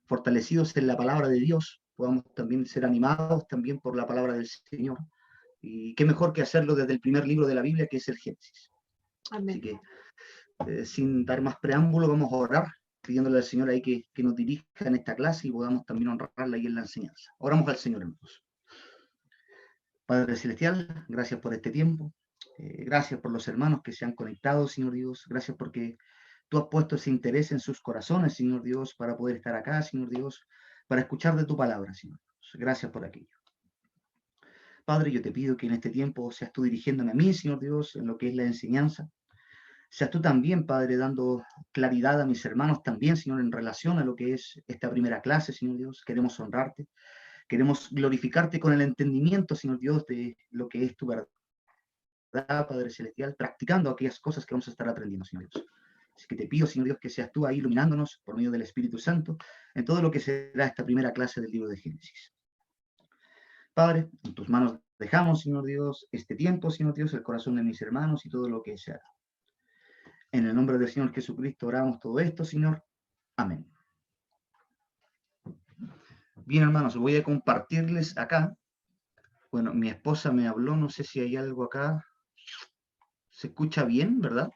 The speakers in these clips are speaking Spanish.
fortalecidos en la palabra de Dios, podamos también ser animados también por la palabra del Señor. Y qué mejor que hacerlo desde el primer libro de la Biblia, que es el Génesis. Amén. Así que, sin dar más preámbulo, vamos a orar, pidiéndole al Señor ahí que nos dirija en esta clase y podamos también honrarla ahí en la enseñanza. Oramos al Señor, hermanos. Padre Celestial, gracias por este tiempo. Gracias por los hermanos que se han conectado, Señor Dios. Gracias porque tú has puesto ese interés en sus corazones, Señor Dios, para poder estar acá, Señor Dios, para escuchar de tu palabra, Señor Dios. Gracias por aquello. Padre, yo te pido que en este tiempo seas tú dirigiéndome a mí, Señor Dios, en lo que es la enseñanza. Seas tú también, Padre, dando claridad a mis hermanos también, Señor, en relación a lo que es esta primera clase, Señor Dios. Queremos honrarte, queremos glorificarte con el entendimiento, Señor Dios, de lo que es tu verdad, Padre Celestial, practicando aquellas cosas que vamos a estar aprendiendo, Señor Dios. Así que te pido, Señor Dios, que seas tú ahí iluminándonos por medio del Espíritu Santo en todo lo que será esta primera clase del libro de Génesis. Padre, en tus manos dejamos, Señor Dios, este tiempo, Señor Dios, el corazón de mis hermanos y todo lo que se haga. En el nombre del Señor Jesucristo oramos todo esto, Señor. Amén. Bien, hermanos, voy a compartirles acá. Bueno, mi esposa me habló, no sé si hay algo acá. ¿Se escucha bien, verdad?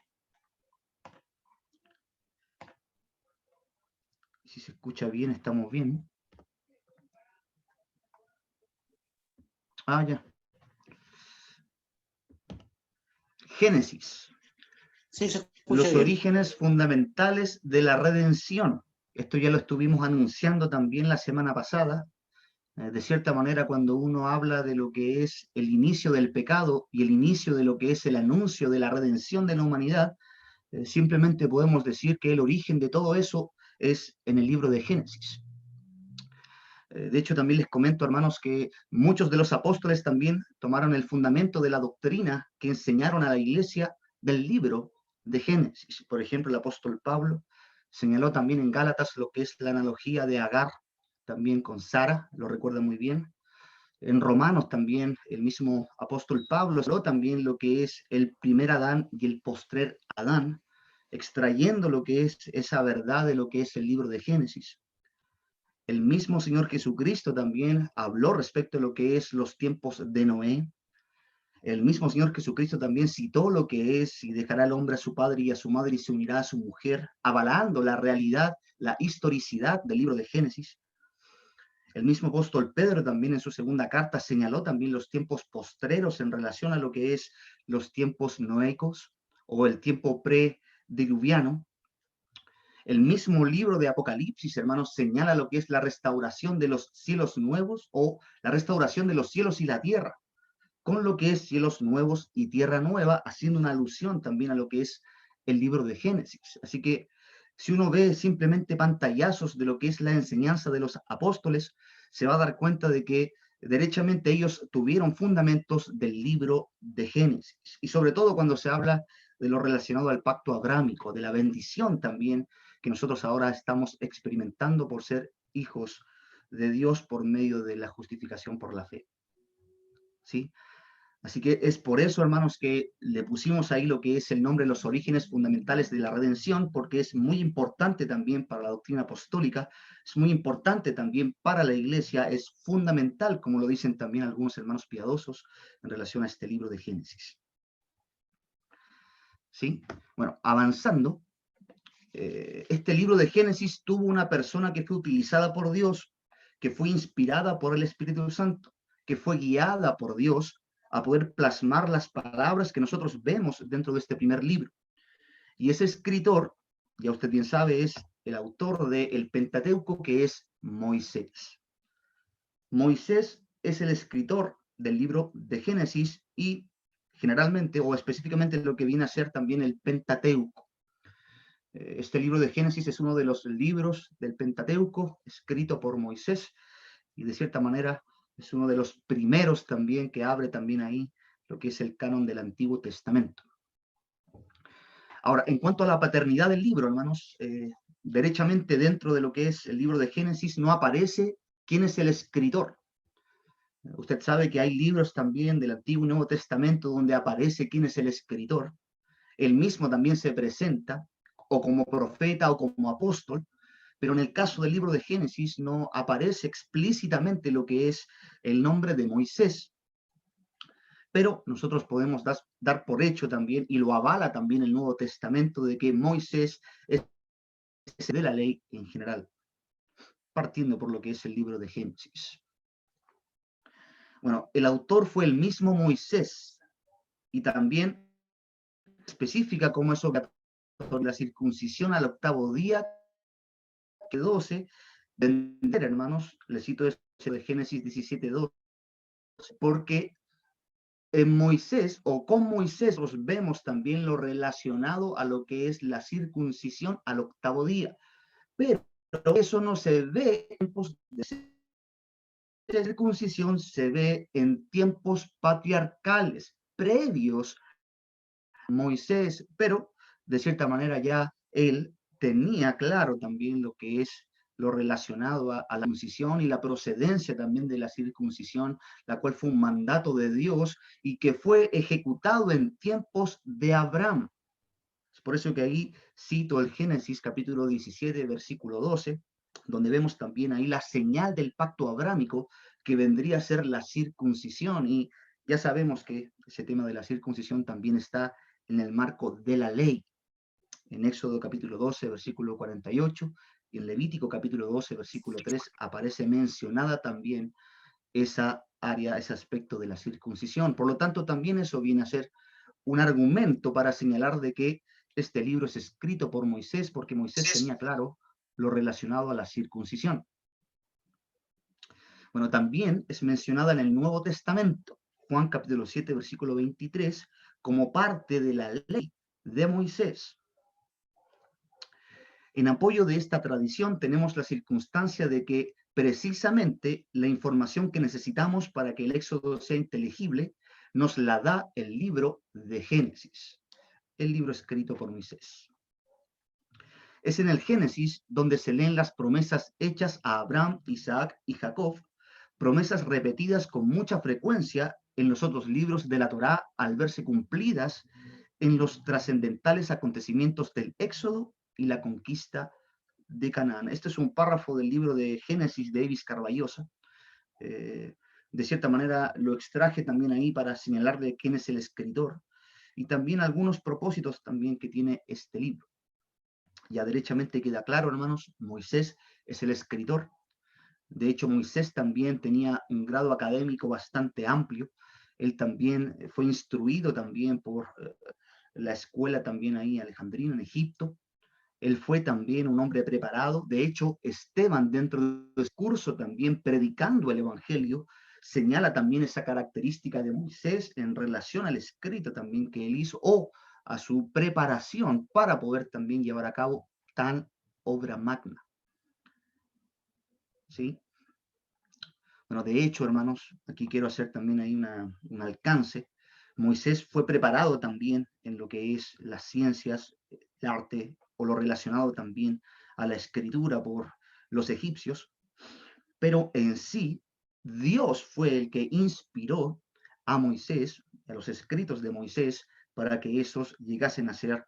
Si se escucha bien, estamos bien. Ah, ya. Génesis. Sí, se escucha Los bien. orígenes fundamentales de la redención. Esto ya lo estuvimos anunciando también la semana pasada. De cierta manera, cuando uno habla de lo que es el inicio del pecado y el inicio de lo que es el anuncio de la redención de la humanidad, simplemente podemos decir que el origen de todo eso es en el libro de Génesis. De hecho, también les comento, hermanos, que muchos de los apóstoles también tomaron el fundamento de la doctrina que enseñaron a la iglesia del libro de Génesis. Por ejemplo, el apóstol Pablo señaló también en Gálatas lo que es la analogía de Agar, también con Sara, lo recuerda muy bien. En Romanos también el mismo apóstol Pablo habló también lo que es el primer Adán y el postrer Adán, extrayendo lo que es esa verdad de lo que es el libro de Génesis. El mismo Señor Jesucristo también habló respecto a lo que es los tiempos de Noé. El mismo Señor Jesucristo también citó lo que es y dejará el hombre a su padre y a su madre y se unirá a su mujer, avalando la realidad, la historicidad del libro de Génesis. El mismo apóstol Pedro también en su segunda carta señaló también los tiempos postreros en relación a lo que es los tiempos noecos o el tiempo prediluviano. El mismo libro de Apocalipsis, hermanos, señala lo que es la restauración de los cielos nuevos o la restauración de los cielos y la tierra, con lo que es cielos nuevos y tierra nueva, haciendo una alusión también a lo que es el libro de Génesis. Así que si uno ve simplemente pantallazos de lo que es la enseñanza de los apóstoles, se va a dar cuenta de que derechamente ellos tuvieron fundamentos del libro de Génesis. Y sobre todo cuando se habla de lo relacionado al pacto abrámico, de la bendición también que nosotros ahora estamos experimentando por ser hijos de Dios por medio de la justificación por la fe. ¿Sí? Así que es por eso, hermanos, que le pusimos ahí lo que es el nombre, los orígenes fundamentales de la redención, porque es muy importante también para la doctrina apostólica, es muy importante también para la iglesia, es fundamental, como lo dicen también algunos hermanos piadosos en relación a este libro de Génesis. ¿Sí? Bueno, avanzando, este libro de Génesis tuvo una persona que fue utilizada por Dios, que fue inspirada por el Espíritu Santo, que fue guiada por Dios a poder plasmar las palabras que nosotros vemos dentro de este primer libro. Y ese escritor, ya usted bien sabe, es el autor del Pentateuco, que es Moisés. Moisés es el escritor del libro de Génesis y generalmente o específicamente lo que viene a ser también el Pentateuco. Este libro de Génesis es uno de los libros del Pentateuco escrito por Moisés y de cierta manera es uno de los primeros también que abre también ahí lo que es el canon del Antiguo Testamento. Ahora, en cuanto a la paternidad del libro, hermanos, derechamente dentro de lo que es el libro de Génesis no aparece quién es el escritor. Usted sabe que hay libros también del Antiguo y Nuevo Testamento donde aparece quién es el escritor. Él mismo también se presenta o como profeta o como apóstol, Pero en el caso del libro de Génesis no aparece explícitamente lo que es el nombre de Moisés. Pero nosotros podemos dar por hecho también, y lo avala también el Nuevo Testamento, de que Moisés es de la ley en general, partiendo por lo que es el libro de Génesis. Bueno, el autor fue el mismo Moisés, y también especifica cómo es obligatoria la circuncisión al octavo día, que 12, de entender, hermanos, le cito eso de Génesis 17:12, porque en Moisés, o con Moisés, os vemos también lo relacionado a lo que es la circuncisión al octavo día. Pero eso no se ve en tiempos de circuncisión, se ve en tiempos patriarcales, previos a Moisés, pero de cierta manera ya él tenía claro también lo que es lo relacionado a la circuncisión y la procedencia también de la circuncisión, la cual fue un mandato de Dios y que fue ejecutado en tiempos de Abraham. Es por eso que ahí cito el Génesis capítulo 17, versículo 12, donde vemos también ahí la señal del pacto abrámico que vendría a ser la circuncisión. Y ya sabemos que ese tema de la circuncisión también está en el marco de la ley. En Éxodo capítulo 12, versículo 48, y en Levítico capítulo 12, versículo 3, aparece mencionada también esa área, ese aspecto de la circuncisión. Por lo tanto, también eso viene a ser un argumento para señalar de que este libro es escrito por Moisés, porque Moisés tenía claro lo relacionado a la circuncisión. Bueno, también es mencionada en el Nuevo Testamento, Juan capítulo 7, versículo 23, como parte de la ley de Moisés. En apoyo de esta tradición tenemos la circunstancia de que precisamente la información que necesitamos para que el Éxodo sea inteligible nos la da el libro de Génesis, el libro escrito por Moisés. Es en el Génesis donde se leen las promesas hechas a Abraham, Isaac y Jacob, promesas repetidas con mucha frecuencia en los otros libros de la Torá al verse cumplidas en los trascendentales acontecimientos del Éxodo y la conquista de Canaán. Este es un párrafo del libro de Génesis de Evis Carballosa. De cierta manera lo extraje también ahí para señalarle quién es el escritor y también algunos propósitos también que tiene este libro. Ya derechamente queda claro, hermanos, Moisés es el escritor. De hecho, Moisés también tenía un grado académico bastante amplio. Él también fue instruido también por la escuela también ahí alejandrina en Egipto. Él fue también un hombre preparado. De hecho, Esteban, dentro de su curso también predicando el Evangelio, señala también esa característica de Moisés en relación al escrito también que él hizo o a su preparación para poder también llevar a cabo tan obra magna. ¿Sí? Bueno, de hecho, hermanos, aquí quiero hacer también ahí un alcance. Moisés fue preparado también en lo que es las ciencias, el arte o lo relacionado también a la escritura por los egipcios, pero en sí, Dios fue el que inspiró a Moisés, a los escritos de Moisés, para que esos llegasen a ser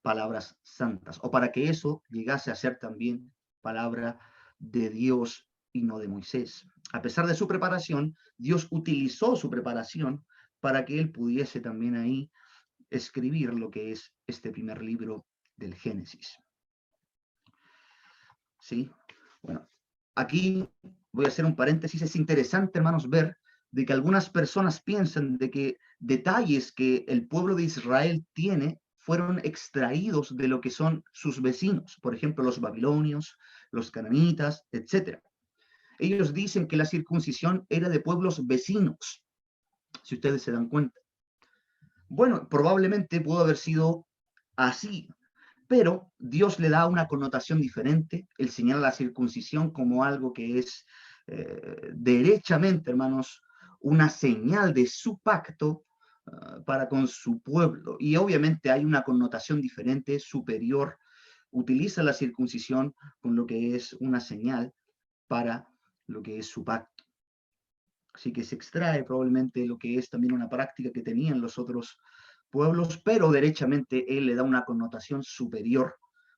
palabras santas, o para que eso llegase a ser también palabra de Dios y no de Moisés. A pesar de su preparación, Dios utilizó su preparación para que él pudiese también ahí escribir lo que es este primer libro del Génesis. ¿Sí? Bueno, aquí voy a hacer un paréntesis. Es interesante, hermanos, ver de que algunas personas piensan de que detalles que el pueblo de Israel tiene fueron extraídos de lo que son sus vecinos, por ejemplo, los babilonios, los cananitas, etc. Ellos dicen que la circuncisión era de pueblos vecinos, si ustedes se dan cuenta. Bueno, probablemente pudo haber sido así, pero Dios le da una connotación diferente. Él señala la circuncisión como algo que es derechamente, hermanos, una señal de su pacto para con su pueblo. Y obviamente hay una connotación diferente, superior. Utiliza la circuncisión con lo que es una señal para lo que es su pacto. Así que se extrae probablemente lo que es también una práctica que tenían los otros pueblos, pero derechamente él le da una connotación superior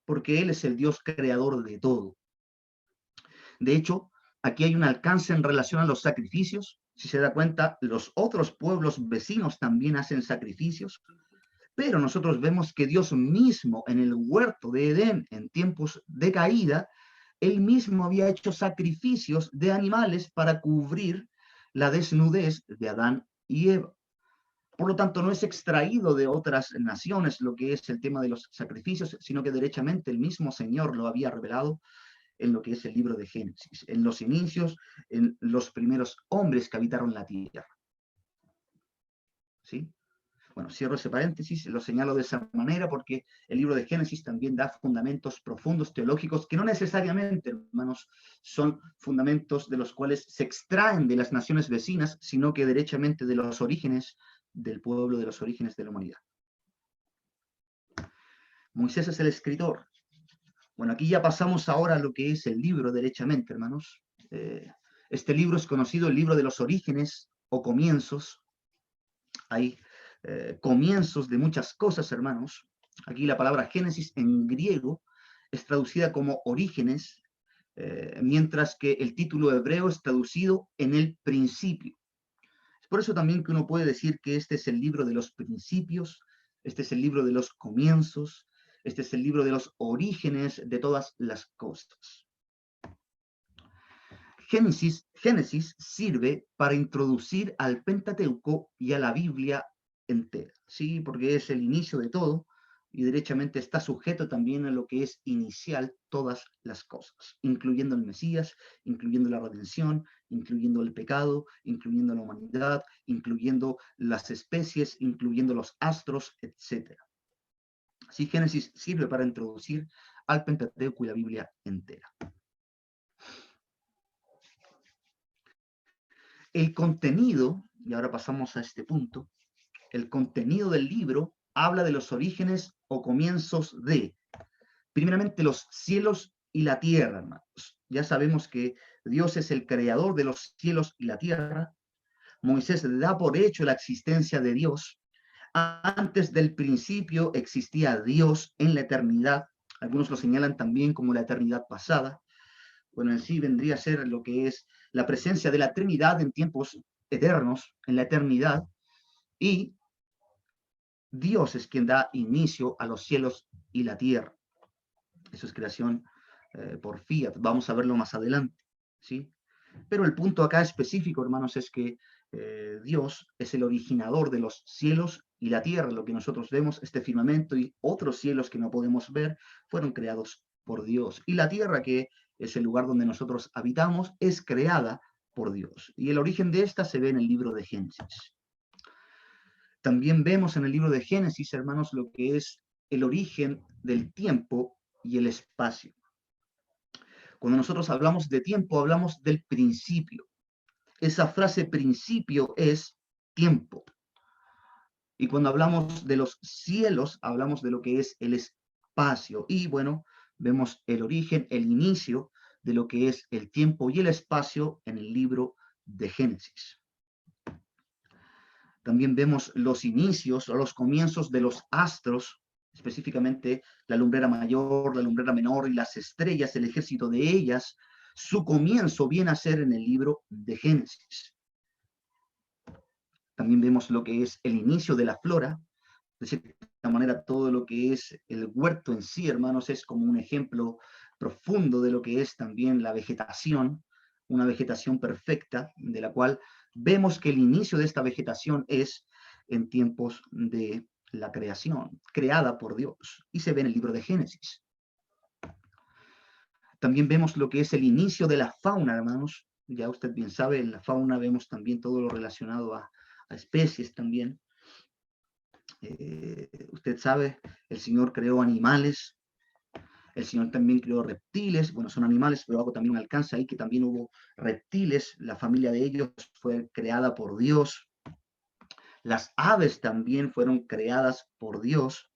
porque Él es el Dios creador de todo. De hecho, aquí hay un alcance en relación a los sacrificios. Si se da cuenta, los otros pueblos vecinos también hacen sacrificios, pero nosotros vemos que Dios mismo en el huerto de Edén, en tiempos de caída, Él mismo había hecho sacrificios de animales para cubrir la desnudez de Adán y Eva. Por lo tanto, no es extraído de otras naciones lo que es el tema de los sacrificios, sino que derechamente el mismo Señor lo había revelado en lo que es el libro de Génesis, en los inicios, en los primeros hombres que habitaron la tierra. ¿Sí? Bueno, cierro ese paréntesis, lo señalo de esa manera porque el libro de Génesis también da fundamentos profundos teológicos que no necesariamente, hermanos, son fundamentos de los cuales se extraen de las naciones vecinas, sino que derechamente de los orígenes del pueblo, de los orígenes de la humanidad. Moisés es el escritor. Bueno, aquí ya pasamos ahora a lo que es el libro derechamente, hermanos. Este libro es conocido el libro de los orígenes o comienzos. Hay comienzos de muchas cosas, hermanos. Aquí la palabra Génesis en griego es traducida como orígenes, mientras que el título hebreo es traducido en el principio. Es por eso también que uno puede decir que este es el libro de los principios, este es el libro de los comienzos, este es el libro de los orígenes de todas las cosas. Génesis sirve para introducir al Pentateuco y a la Biblia entera, ¿sí? Porque es el inicio de todo y derechamente está sujeto también a lo que es inicial todas las cosas, incluyendo el Mesías, incluyendo la redención, incluyendo el pecado, incluyendo la humanidad, incluyendo las especies, incluyendo los astros, etc. Así Génesis sirve para introducir al Pentateuco y la Biblia entera. El contenido, y ahora pasamos a este punto, el contenido del libro habla de los orígenes o comienzos de, primeramente, los cielos y la tierra, hermanos. Ya sabemos que Dios es el creador de los cielos y la tierra. Moisés da por hecho la existencia de Dios. Antes del principio existía Dios en la eternidad. Algunos lo señalan también como la eternidad pasada. Bueno, en sí vendría a ser lo que es la presencia de la Trinidad en tiempos eternos, en la eternidad, y Dios es quien da inicio a los cielos y la tierra. Eso es creación por fiat. Vamos a verlo más adelante, ¿sí? Pero el punto acá específico, hermanos, es que Dios es el originador de los cielos y la tierra. Lo que nosotros vemos, este firmamento y otros cielos que no podemos ver, fueron creados por Dios. Y la tierra, que es el lugar donde nosotros habitamos, es creada por Dios. Y el origen de esta se ve en el libro de Génesis. También vemos en el libro de Génesis, hermanos, lo que es el origen del tiempo y el espacio. Cuando nosotros hablamos de tiempo, hablamos del principio. Esa frase principio es tiempo. Y cuando hablamos de los cielos, hablamos de lo que es el espacio. Y bueno, vemos el origen, el inicio de lo que es el tiempo y el espacio en el libro de Génesis. También vemos los inicios o los comienzos de los astros, específicamente la lumbrera mayor, la lumbrera menor y las estrellas, el ejército de ellas. Su comienzo viene a ser en el libro de Génesis. También vemos lo que es el inicio de la flora. De cierta manera, todo lo que es el huerto en sí, hermanos, es como un ejemplo profundo de lo que es también la vegetación, una vegetación perfecta, de la cual vemos que el inicio de esta vegetación es en tiempos de la creación, creada por Dios, y se ve en el libro de Génesis. También vemos lo que es el inicio de la fauna, hermanos. Ya usted bien sabe, en la fauna vemos también todo lo relacionado a especies también. Usted sabe, el Señor creó animales, el Señor también creó reptiles, bueno, son animales, pero hago también un alcance ahí que también hubo reptiles, la familia de ellos fue creada por Dios. Las aves también fueron creadas por Dios.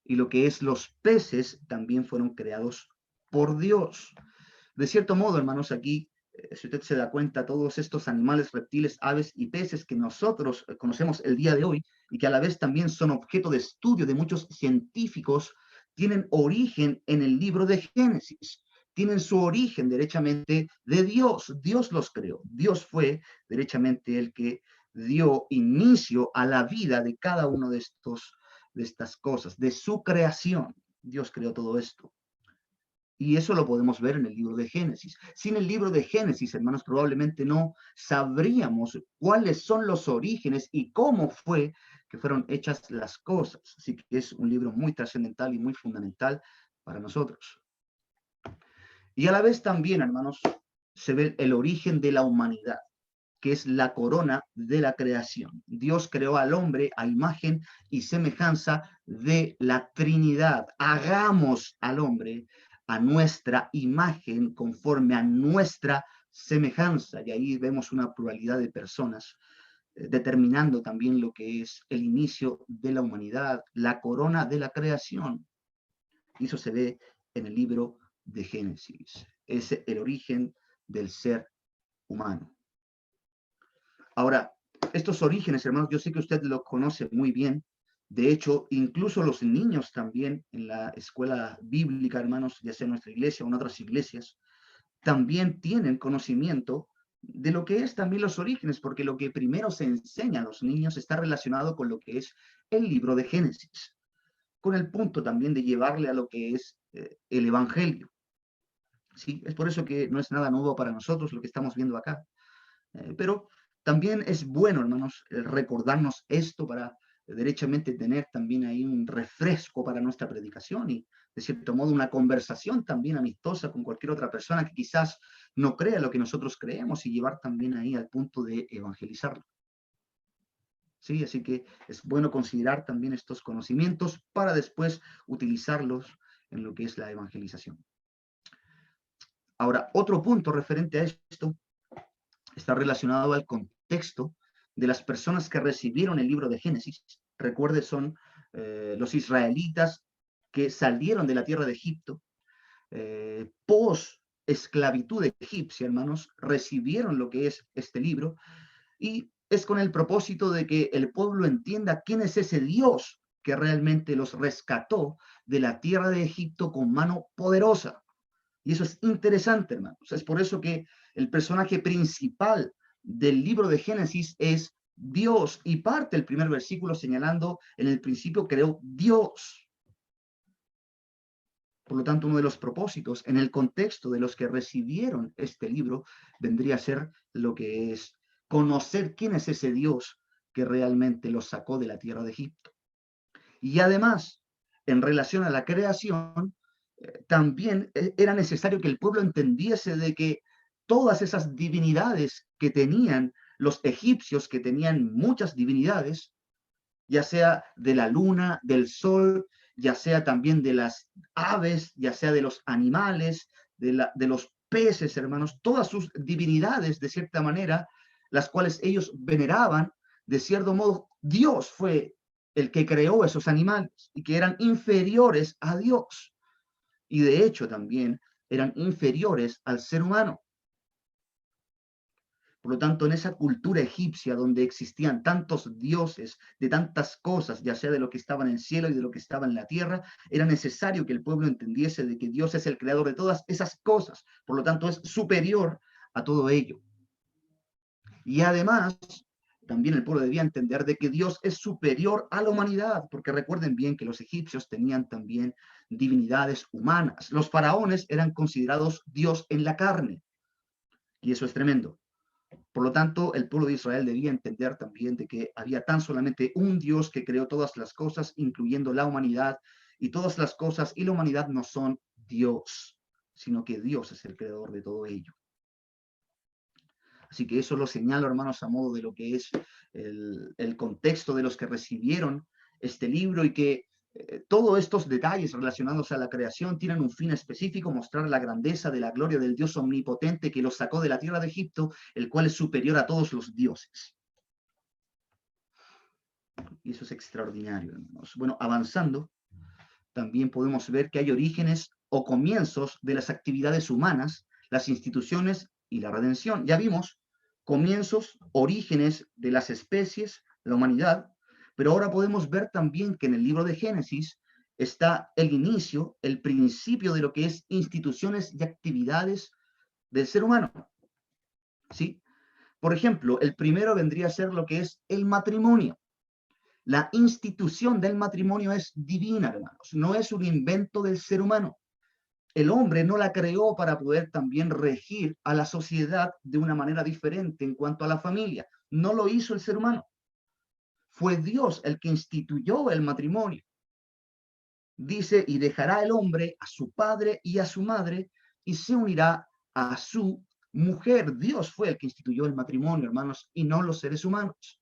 Y lo que es los peces también fueron creados por Dios. De cierto modo, hermanos, aquí, si usted se da cuenta, todos estos animales, reptiles, aves y peces que nosotros conocemos el día de hoy y que a la vez también son objeto de estudio de muchos científicos tienen origen en el libro de Génesis. Tienen su origen derechamente de Dios. Dios los creó. Dios fue derechamente el que dio inicio a la vida de cada uno de estas cosas, de su creación. Dios creó todo esto. Y eso lo podemos ver en el libro de Génesis. Sin el libro de Génesis, hermanos, probablemente no sabríamos cuáles son los orígenes y cómo fue que fueron hechas las cosas. Así que es un libro muy trascendental y muy fundamental para nosotros. Y a la vez también, hermanos, se ve el origen de la humanidad, que es la corona de la creación. Dios creó al hombre a imagen y semejanza de la Trinidad. Hagamos al hombre a nuestra imagen conforme a nuestra semejanza. Y ahí vemos una pluralidad de personas, determinando también lo que es el inicio de la humanidad, la corona de la creación. Y eso se ve en el libro de Génesis. Es el origen del ser humano. Ahora, estos orígenes, hermanos, yo sé que usted los conoce muy bien. De hecho, incluso los niños también en la escuela bíblica, hermanos, ya sea en nuestra iglesia o en otras iglesias, también tienen conocimiento de lo que es también los orígenes, porque lo que primero se enseña a los niños está relacionado con lo que es el libro de Génesis, con el punto también de llevarle a lo que es el Evangelio. ¿Sí? Es por eso que no es nada nuevo para nosotros lo que estamos viendo acá. Pero también es bueno, hermanos, recordarnos esto para derechamente tener también ahí un refresco para nuestra predicación y, de cierto modo, una conversación también amistosa con cualquier otra persona que quizás no crea lo que nosotros creemos y llevar también ahí al punto de evangelizarlo. Sí, así que es bueno considerar también estos conocimientos para después utilizarlos en lo que es la evangelización. Ahora, otro punto referente a esto está relacionado al contexto de las personas que recibieron el libro de Génesis. Recuerde, son los israelitas que salieron de la tierra de Egipto, post esclavitud egipcia, hermanos, recibieron lo que es este libro y es con el propósito de que el pueblo entienda quién es ese Dios que realmente los rescató de la tierra de Egipto con mano poderosa. Y eso es interesante, hermanos. Es por eso que el personaje principal del libro de Génesis es Dios. Y parte el primer versículo señalando, en el principio creó Dios. Por lo tanto, uno de los propósitos en el contexto de los que recibieron este libro vendría a ser lo que es conocer quién es ese Dios que realmente los sacó de la tierra de Egipto. Y además, en relación a la creación, también era necesario que el pueblo entendiese de que todas esas divinidades que tenían los egipcios, que tenían muchas divinidades, ya sea de la luna, del sol, ya sea también de las aves, ya sea de los animales, de los peces, hermanos, todas sus divinidades, de cierta manera, las cuales ellos veneraban, de cierto modo, Dios fue el que creó esos animales y que eran inferiores a Dios. Y de hecho también eran inferiores al ser humano. Por lo tanto, en esa cultura egipcia donde existían tantos dioses de tantas cosas, ya sea de lo que estaba en el cielo y de lo que estaba en la tierra, era necesario que el pueblo entendiese de que Dios es el creador de todas esas cosas. Por lo tanto, es superior a todo ello. Y además, también el pueblo debía entender de que Dios es superior a la humanidad, porque recuerden bien que los egipcios tenían también divinidades humanas. Los faraones eran considerados Dios en la carne, y eso es tremendo. Por lo tanto, el pueblo de Israel debía entender también de que había tan solamente un Dios que creó todas las cosas, incluyendo la humanidad, y todas las cosas y la humanidad no son Dios, sino que Dios es el creador de todo ello. Así que eso lo señalo, hermanos, a modo de lo que es el contexto de los que recibieron este libro y que todos estos detalles relacionados a la creación tienen un fin específico, mostrar la grandeza de la gloria del Dios omnipotente que los sacó de la tierra de Egipto, el cual es superior a todos los dioses. Y eso es extraordinario, hermanos. Bueno, avanzando, también podemos ver que hay orígenes o comienzos de las actividades humanas, las instituciones y la redención. Ya vimos comienzos, orígenes de las especies, la humanidad, pero ahora podemos ver también que en el libro de Génesis está el inicio, el principio de lo que es instituciones y actividades del ser humano, ¿sí? Por ejemplo, el primero vendría a ser lo que es el matrimonio. La institución del matrimonio es divina, hermanos, no es un invento del ser humano. El hombre no la creó para poder también regir a la sociedad de una manera diferente en cuanto a la familia. No lo hizo el ser humano. Fue Dios el que instituyó el matrimonio. Dice, y dejará el hombre a su padre y a su madre y se unirá a su mujer. Dios fue el que instituyó el matrimonio, hermanos, y no los seres humanos.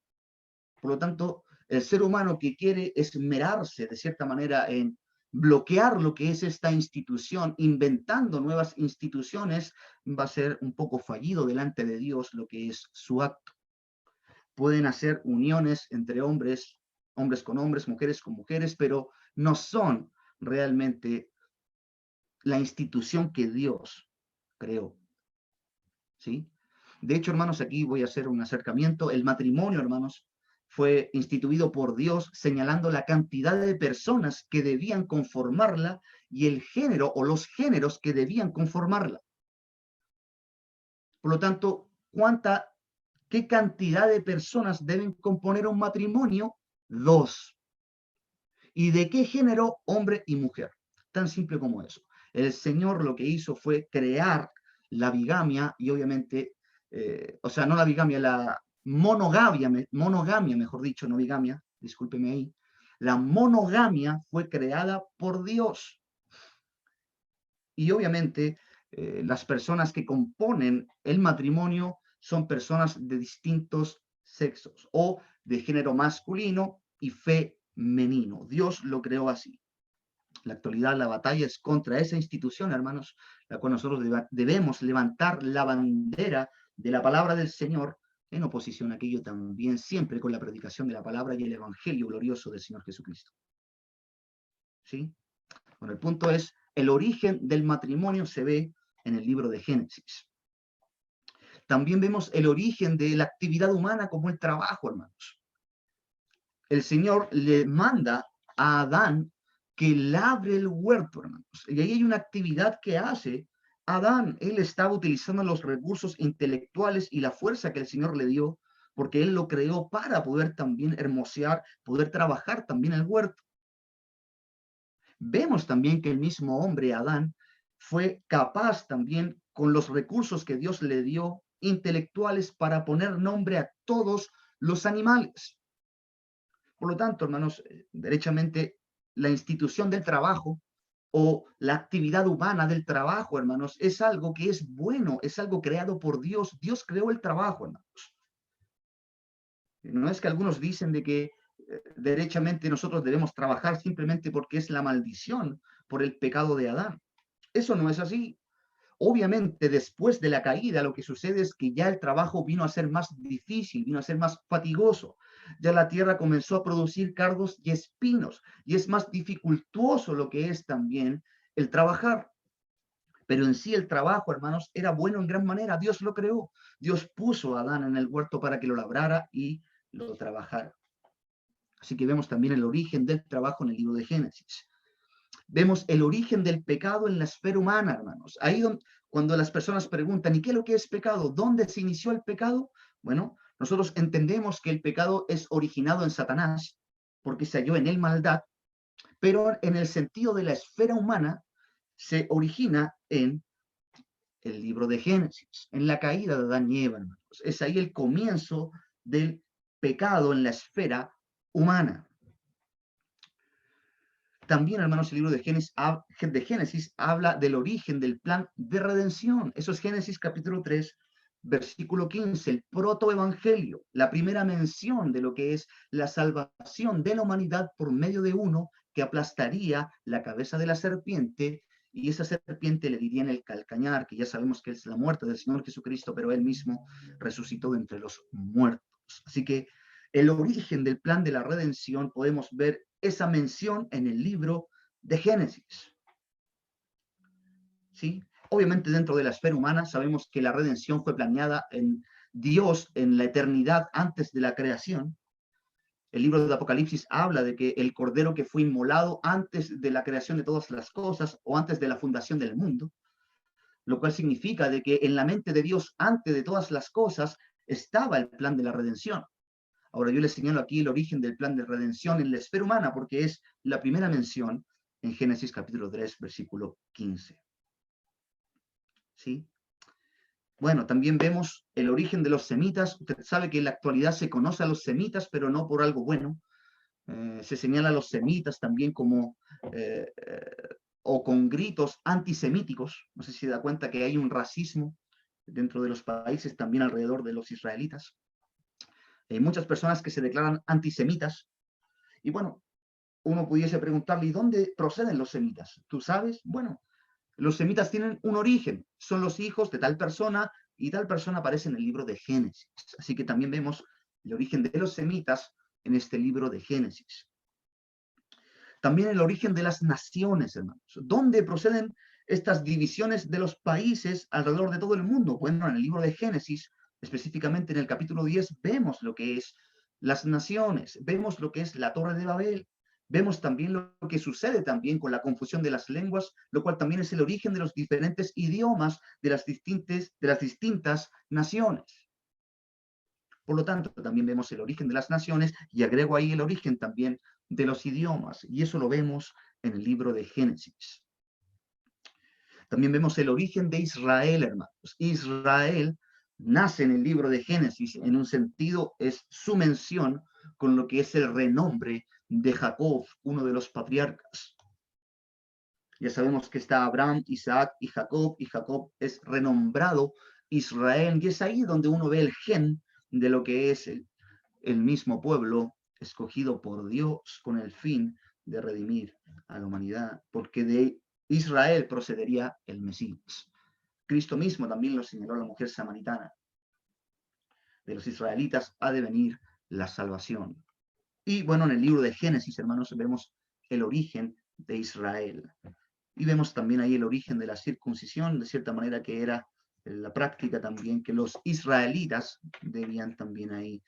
Por lo tanto, el ser humano que quiere esmerarse de cierta manera en bloquear lo que es esta institución, inventando nuevas instituciones, va a ser un poco fallido delante de Dios lo que es su acto. Pueden hacer uniones entre hombres, hombres con hombres, mujeres con mujeres, pero no son realmente la institución que Dios creó, ¿sí? De hecho, hermanos, aquí voy a hacer un acercamiento. El matrimonio, hermanos, fue instituido por Dios señalando la cantidad de personas que debían conformarla y el género o los géneros que debían conformarla. Por lo tanto, ¿qué cantidad de personas deben componer un matrimonio? Dos. ¿Y de qué género? Hombre y mujer. Tan simple como eso. El Señor lo que hizo fue crear la bigamia y obviamente, o sea, no la bigamia, la monogamia, mejor dicho, no bigamia, discúlpeme ahí. La monogamia fue creada por Dios. Y obviamente las personas que componen el matrimonio son personas de distintos sexos o de género masculino y femenino. Dios lo creó así. En la actualidad la batalla es contra esa institución, hermanos, la cual nosotros debemos levantar la bandera de la palabra del Señor en oposición a aquello también siempre con la predicación de la palabra y el evangelio glorioso del Señor Jesucristo. ¿Sí? Bueno, el punto es, el origen del matrimonio se ve en el libro de Génesis. También vemos el origen de la actividad humana como el trabajo, hermanos. El Señor le manda a Adán que labre el huerto, hermanos. Y ahí hay una actividad que hace Adán. Él estaba utilizando los recursos intelectuales y la fuerza que el Señor le dio, porque él lo creó para poder también hermosear, poder trabajar también el huerto. Vemos también que el mismo hombre, Adán, fue capaz también con los recursos que Dios le dio intelectuales para poner nombre a todos los animales. Por lo tanto, hermanos, derechamente la institución del trabajo o la actividad humana del trabajo, hermanos, es algo que es bueno, es algo creado por Dios. Dios creó el trabajo, hermanos. No es que algunos dicen de que derechamente nosotros debemos trabajar simplemente porque es la maldición por el pecado de Adán. Eso no es así. Obviamente, después de la caída, lo que sucede es que ya el trabajo vino a ser más difícil, vino a ser más fatigoso. Ya la tierra comenzó a producir cardos y espinos, y es más dificultuoso lo que es también el trabajar. Pero en sí el trabajo, hermanos, era bueno en gran manera. Dios lo creó. Dios puso a Adán en el huerto para que lo labrara y lo trabajara. Así que vemos también el origen del trabajo en el libro de Génesis. Vemos el origen del pecado en la esfera humana, hermanos. Ahí cuando las personas preguntan, ¿y qué es lo que es pecado? ¿Dónde se inició el pecado? Bueno, nosotros entendemos que el pecado es originado en Satanás, porque se halló en él maldad, pero en el sentido de la esfera humana, se origina en el libro de Génesis, en la caída de Adán y Eva, hermanos. Es ahí el comienzo del pecado en la esfera humana. También, hermanos, el libro de Génesis habla del origen del plan de redención. Eso es Génesis capítulo 3, versículo 15, el protoevangelio, la primera mención de lo que es la salvación de la humanidad por medio de uno que aplastaría la cabeza de la serpiente, y esa serpiente le diría en el calcañar, que ya sabemos que es la muerte del Señor Jesucristo, pero él mismo resucitó de entre los muertos. Así que el origen del plan de la redención podemos ver esa mención en el libro de Génesis. ¿Sí? Obviamente dentro de la esfera humana sabemos que la redención fue planeada en Dios en la eternidad antes de la creación. el libro de Apocalipsis habla de que el cordero que fue inmolado antes de la creación de todas las cosas o antes de la fundación del mundo, lo cual significa de que en la mente de Dios, antes de todas las cosas, estaba el plan de la redención. Ahora yo les señalo aquí el origen del plan de redención en la esfera humana, porque es la primera mención en Génesis capítulo 3, versículo 15. ¿Sí? Bueno, también vemos el origen de los semitas. Usted sabe que en la actualidad se conoce a los semitas, pero no por algo bueno. Se señala a los semitas también como o con gritos antisemíticos. No sé si se da cuenta que hay un racismo dentro de los países también alrededor de los israelitas. Hay muchas personas que se declaran antisemitas. Y bueno, uno pudiese preguntarle, ¿y dónde proceden los semitas? ¿Tú sabes? Bueno, los semitas tienen un origen. Son los hijos de tal persona y tal persona aparece en el libro de Génesis. Así que también vemos el origen de los semitas en este libro de Génesis. También el origen de las naciones, hermanos. ¿Dónde proceden estas divisiones de los países alrededor de todo el mundo? Bueno, en el libro de Génesis, específicamente en el capítulo 10, vemos lo que es las naciones, vemos lo que es la Torre de Babel, vemos también lo que sucede también con la confusión de las lenguas, lo cual también es el origen de los diferentes idiomas de las distintas naciones. Por lo tanto, también vemos el origen de las naciones y agrego ahí el origen también de los idiomas. Y eso lo vemos en el libro de Génesis. También vemos el origen de Israel, hermanos. Israel nace en el libro de Génesis. En un sentido, es su mención con lo que es el renombre de Jacob, uno de los patriarcas. Ya sabemos que está Abraham, Isaac y Jacob es renombrado Israel. Y es ahí donde uno ve el gen de lo que es el mismo pueblo escogido por Dios con el fin de redimir a la humanidad, porque de Israel procedería el Mesías. Cristo mismo también lo señaló a la mujer samaritana. De los israelitas ha de venir la salvación. Y bueno, en el libro de Génesis, hermanos, vemos el origen de Israel. Y vemos también ahí el origen de la circuncisión, de cierta manera que era la práctica también que los israelitas debían también ahí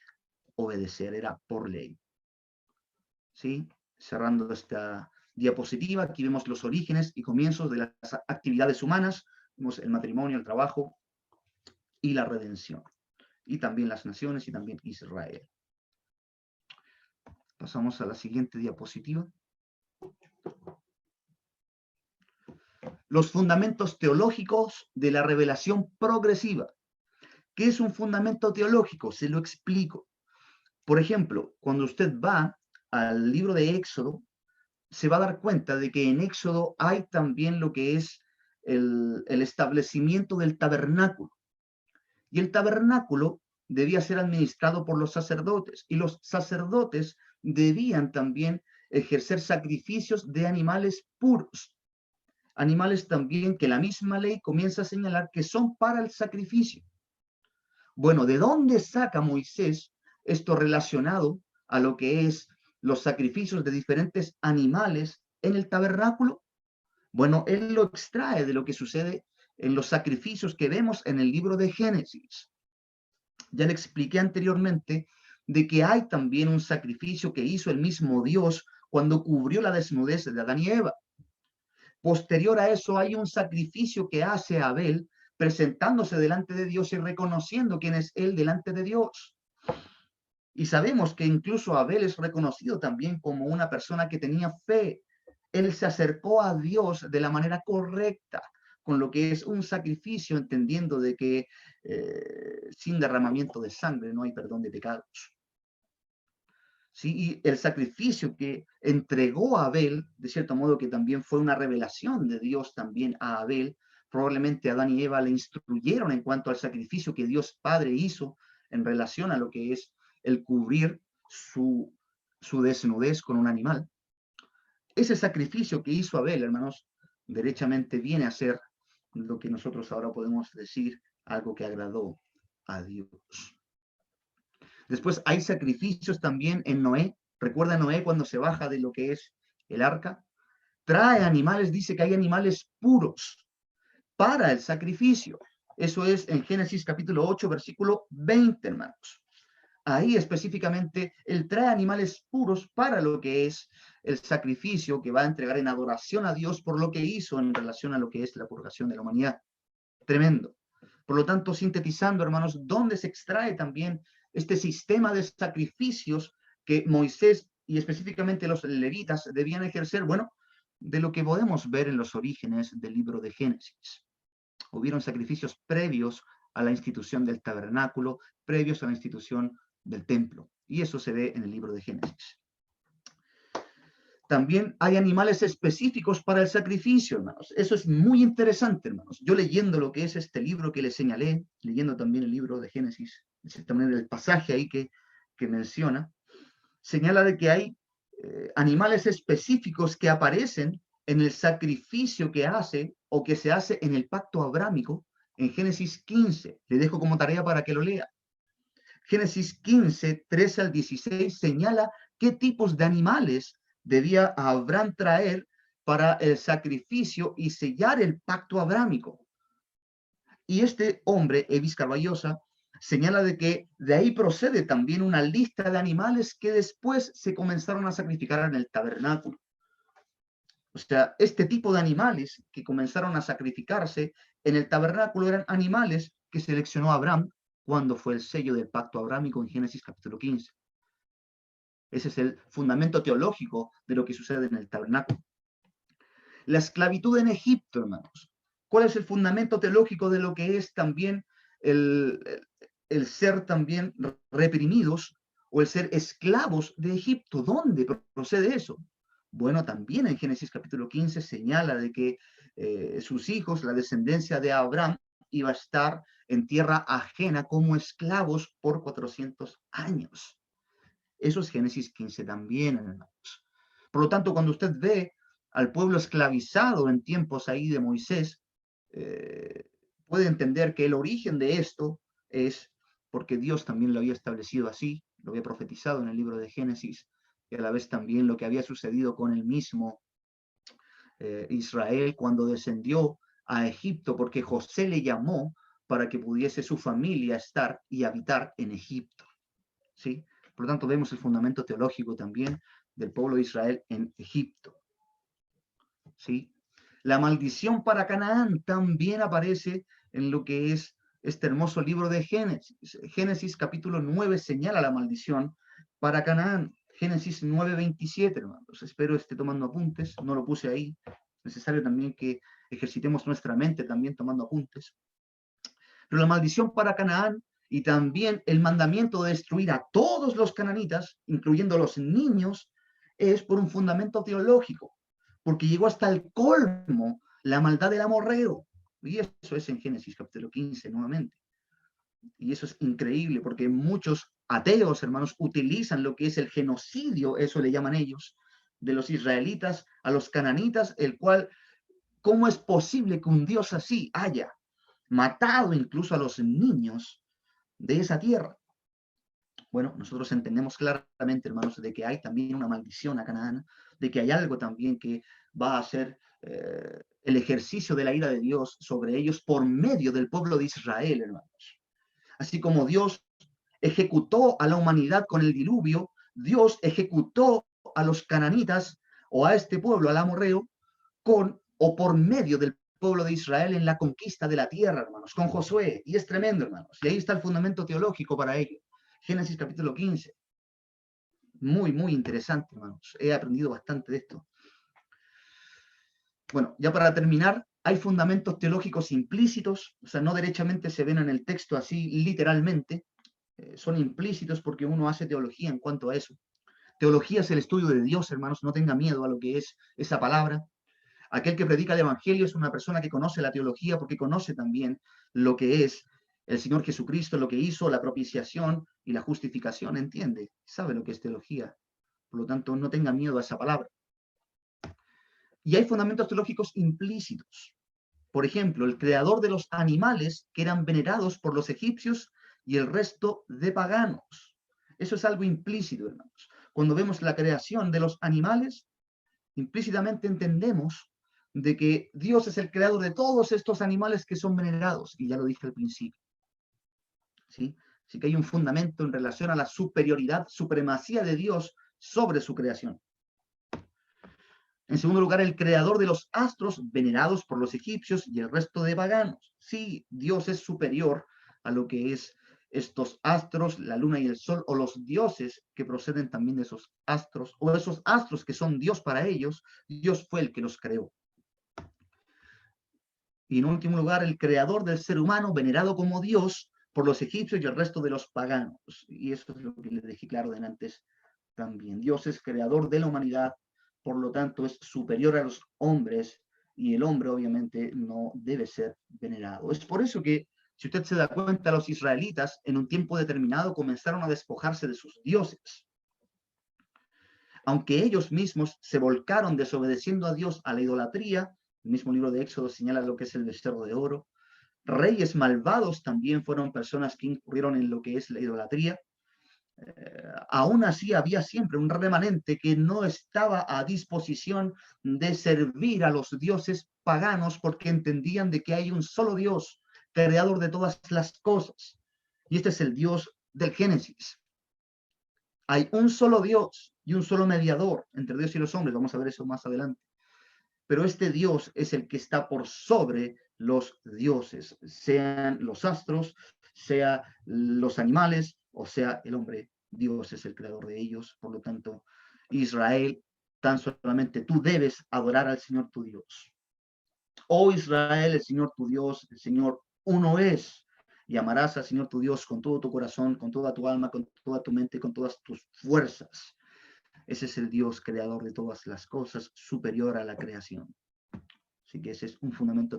obedecer, era por ley. ¿Sí? Cerrando esta diapositiva, aquí vemos los orígenes y comienzos de las actividades humanas, vemos el matrimonio, el trabajo y la redención, y también las naciones y también Israel. Pasamos a la siguiente diapositiva. Los fundamentos teológicos de la revelación progresiva. ¿Qué es un fundamento teológico? Se lo explico. Por ejemplo, cuando usted va al libro de Éxodo, se va a dar cuenta de que en Éxodo hay también lo que es el establecimiento del tabernáculo. Y el tabernáculo debía ser administrado por los sacerdotes, y los sacerdotes debían también ejercer sacrificios de animales puros. Animales también que la misma ley comienza a señalar que son para el sacrificio. Bueno, ¿de dónde saca Moisés esto relacionado a lo que es los sacrificios de diferentes animales en el tabernáculo? Bueno, él lo extrae de lo que sucede en los sacrificios que vemos en el libro de Génesis. Ya le expliqué anteriormente de que hay también un sacrificio que hizo el mismo Dios cuando cubrió la desnudez de Adán y Eva. Posterior a eso hay un sacrificio que hace Abel presentándose delante de Dios y reconociendo quién es él delante de Dios. Y sabemos que incluso Abel es reconocido también como una persona que tenía fe. Él se acercó a Dios de la manera correcta, con lo que es un sacrificio, entendiendo de que sin derramamiento de sangre no hay perdón de pecados. ¿Sí? Y el sacrificio que entregó a Abel, de cierto modo que también fue una revelación de Dios también a Abel, probablemente Adán y Eva le instruyeron en cuanto al sacrificio que Dios Padre hizo en relación a lo que es el cubrir su desnudez con un animal. Ese sacrificio que hizo Abel, hermanos, derechamente viene a ser lo que nosotros ahora podemos decir algo que agradó a Dios. Después hay sacrificios también en Noé. ¿Recuerda Noé cuando se baja de lo que es el arca? Trae animales, dice que hay animales puros para el sacrificio. Eso es en Génesis capítulo 8, versículo 20, hermanos. ahí específicamente él trae animales puros para lo que es el sacrificio que va a entregar en adoración a Dios por lo que hizo en relación a lo que es la purgación de la humanidad. Tremendo. Por lo tanto, sintetizando, hermanos, ¿dónde se extrae también este sistema de sacrificios que Moisés y específicamente los levitas debían ejercer? Bueno, de lo que podemos ver en los orígenes del libro de Génesis. Hubieron sacrificios previos a la institución del tabernáculo, previos a la institución del templo. Y eso se ve en el libro de Génesis. También hay animales específicos para el sacrificio, hermanos. Eso es muy interesante, hermanos. Yo leyendo lo que es este libro que les señalé, leyendo también el libro de Génesis, de cierta manera el pasaje ahí que menciona, señala de que hay animales específicos que aparecen en el sacrificio que hace o que se hace en el pacto abrámico en Génesis 15. Le dejo como tarea para que lo lea. Génesis 15, 13 al 16 señala qué tipos de animales debía Abraham traer para el sacrificio y sellar el pacto abrámico. Y este hombre, Evis Carballosa, señala de que de ahí procede también una lista de animales que después se comenzaron a sacrificar en el tabernáculo. O sea, este tipo de animales que comenzaron a sacrificarse en el tabernáculo eran animales que seleccionó Abraham cuando fue el sello del pacto abrámico en Génesis capítulo 15. Ese es el fundamento teológico de lo que sucede en el tabernáculo. La esclavitud en Egipto, hermanos. ¿Cuál es el fundamento teológico de lo que es también el ser también reprimidos o el ser esclavos de Egipto? ¿Dónde procede eso? Bueno, también en Génesis capítulo 15 señala de que sus hijos, la descendencia de Abraham, iba a estar en tierra ajena como esclavos por 400 años. Eso es Génesis 15 también, hermanos. Por lo tanto, cuando usted ve al pueblo esclavizado en tiempos ahí de Moisés, puede entender que el origen de esto es porque Dios también lo había establecido así, lo había profetizado en el libro de Génesis, y a la vez también lo que había sucedido con el mismo Israel cuando descendió a Egipto, porque José le llamó para que pudiese su familia estar y habitar en Egipto. ¿Sí? Por lo tanto, vemos el fundamento teológico también del pueblo de Israel en Egipto. ¿Sí? La maldición para Canaán también aparece en lo que es este hermoso libro de Génesis. Génesis capítulo 9 señala la maldición para Canaán. Génesis 9:27, hermanos. Espero esté tomando apuntes, no lo puse ahí. Es necesario también que ejercitemos nuestra mente también tomando apuntes. Pero la maldición para Canaán y también el mandamiento de destruir a todos los cananitas, incluyendo los niños, es por un fundamento teológico, porque llegó hasta el colmo la maldad del amorreo. Y eso es en Génesis capítulo 15 nuevamente. Y eso es increíble, porque muchos ateos, hermanos, utilizan lo que es el genocidio, eso le llaman ellos, de los israelitas a los cananitas, el cual, ¿cómo es posible que un Dios así haya matado incluso a los niños de esa tierra? Bueno, nosotros entendemos claramente, hermanos, de que hay también una maldición a Canaán, de que hay algo también que va a ser el ejercicio de la ira de Dios sobre ellos por medio del pueblo de Israel, hermanos. Así como Dios ejecutó a la humanidad con el diluvio, Dios ejecutó a los cananitas o a este pueblo, al amorreo, con o por medio del pueblo de Israel en la conquista de la tierra, hermanos, con Josué. Y es tremendo, hermanos. Y ahí está el fundamento teológico para ello. Génesis capítulo 15. Muy, muy interesante, hermanos. He aprendido bastante de esto. Bueno, ya para terminar, hay fundamentos teológicos implícitos, o sea, no derechamente se ven en el texto así literalmente, son implícitos porque uno hace teología en cuanto a eso. Teología es el estudio de Dios, hermanos, no tenga miedo a lo que es esa palabra. Aquel que predica el Evangelio es una persona que conoce la teología porque conoce también lo que es el Señor Jesucristo, lo que hizo, la propiciación y la justificación, entiende, sabe lo que es teología. Por lo tanto, no tenga miedo a esa palabra. Y hay fundamentos teológicos implícitos. Por ejemplo, el creador de los animales que eran venerados por los egipcios y el resto de paganos. Eso es algo implícito, hermanos. Cuando vemos la creación de los animales, implícitamente entendemos de que Dios es el creador de todos estos animales que son venerados, y ya lo dije al principio. ¿Sí? Así que hay un fundamento en relación a la superioridad, supremacía de Dios sobre su creación. En segundo lugar, el creador de los astros venerados por los egipcios y el resto de paganos. Sí, Dios es superior a lo que es estos astros, la luna y el sol, o los dioses que proceden también de esos astros, o esos astros que son Dios para ellos. Dios fue el que los creó. Y en último lugar, el creador del ser humano, venerado como Dios por los egipcios y el resto de los paganos. Y eso es lo que les dejé claro de antes también. Dios es creador de la humanidad, por lo tanto es superior a los hombres, y el hombre obviamente no debe ser venerado. Es por eso que, si usted se da cuenta, los israelitas en un tiempo determinado comenzaron a despojarse de sus dioses. Aunque ellos mismos se volcaron desobedeciendo a Dios a la idolatría, el mismo libro de Éxodo señala lo que es el becerro de oro. Reyes malvados también fueron personas que incurrieron en lo que es la idolatría. Aún así había siempre un remanente que no estaba a disposición de servir a los dioses paganos, porque entendían de que hay un solo Dios, creador de todas las cosas. Y este es el Dios del Génesis. Hay un solo Dios y un solo mediador entre Dios y los hombres. Vamos a ver eso más adelante. Pero este Dios es el que está por sobre los dioses, sean los astros, sea los animales, o sea el hombre. Dios es el creador de ellos. Por lo tanto, Israel, tan solamente tú debes adorar al Señor tu Dios. Oh Israel, el Señor tu Dios, el Señor uno es. Y amarás al Señor tu Dios con todo tu corazón, con toda tu alma, con toda tu mente, con todas tus fuerzas. Ese es el Dios creador de todas las cosas, superior a la creación. Así que ese es un fundamento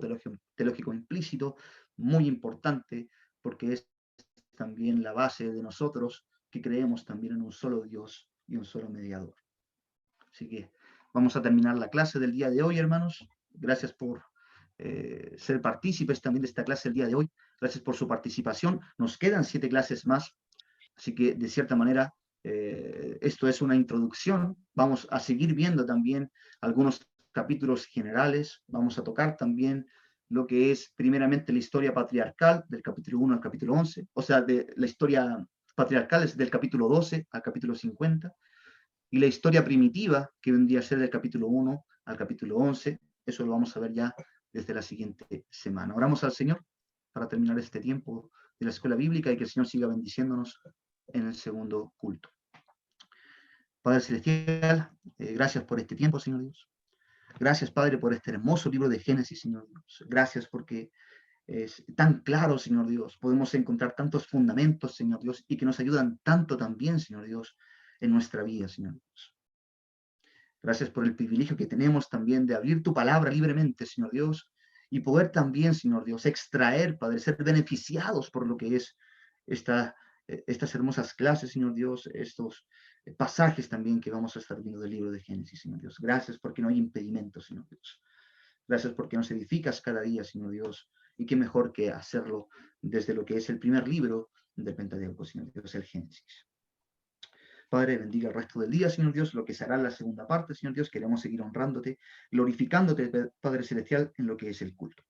teológico implícito muy importante, porque es también la base de nosotros que creemos también en un solo Dios y un solo mediador. Así que vamos a terminar la clase del día de hoy, hermanos. Gracias por ser partícipes también de esta clase el día de hoy. Gracias por su participación. Nos quedan 7 clases más, así que de cierta manera esto es una introducción. Vamos a seguir viendo también algunos capítulos generales. Vamos a tocar también lo que es primeramente la historia patriarcal del capítulo 1 al capítulo 11, o sea, de la historia patriarcal es del capítulo 12 al capítulo 50, y la historia primitiva, que vendría a ser del capítulo 1 al capítulo 11, eso lo vamos a ver ya desde la siguiente semana. Oramos al Señor para terminar este tiempo de la escuela bíblica y que el Señor siga bendiciéndonos en el segundo culto. Padre Celestial, gracias por este tiempo, Señor Dios. Gracias, Padre, por este hermoso libro de Génesis, Señor Dios. Gracias porque es tan claro, Señor Dios. Podemos encontrar tantos fundamentos, Señor Dios, y que nos ayudan tanto también, Señor Dios, en nuestra vida, Señor Dios. Gracias por el privilegio que tenemos también de abrir tu palabra libremente, Señor Dios, y poder también, Señor Dios, extraer, Padre, ser beneficiados por lo que es estas hermosas clases, Señor Dios, estos pasajes también que vamos a estar viendo del libro de Génesis, Señor Dios. Gracias porque no hay impedimentos, Señor Dios. Gracias porque nos edificas cada día, Señor Dios, y qué mejor que hacerlo desde lo que es el primer libro del Pentateuco, Señor Dios, el Génesis. Padre, bendiga el resto del día, Señor Dios, lo que será la segunda parte, Señor Dios. Queremos seguir honrándote, glorificándote, Padre Celestial, en lo que es el culto.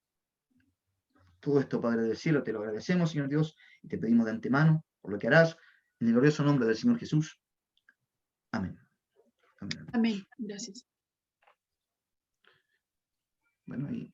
Todo esto, Padre del cielo, te lo agradecemos, Señor Dios, y te pedimos de antemano por lo que harás, en el glorioso nombre del Señor Jesús. Amén. Amén. Gracias. Bueno, ahí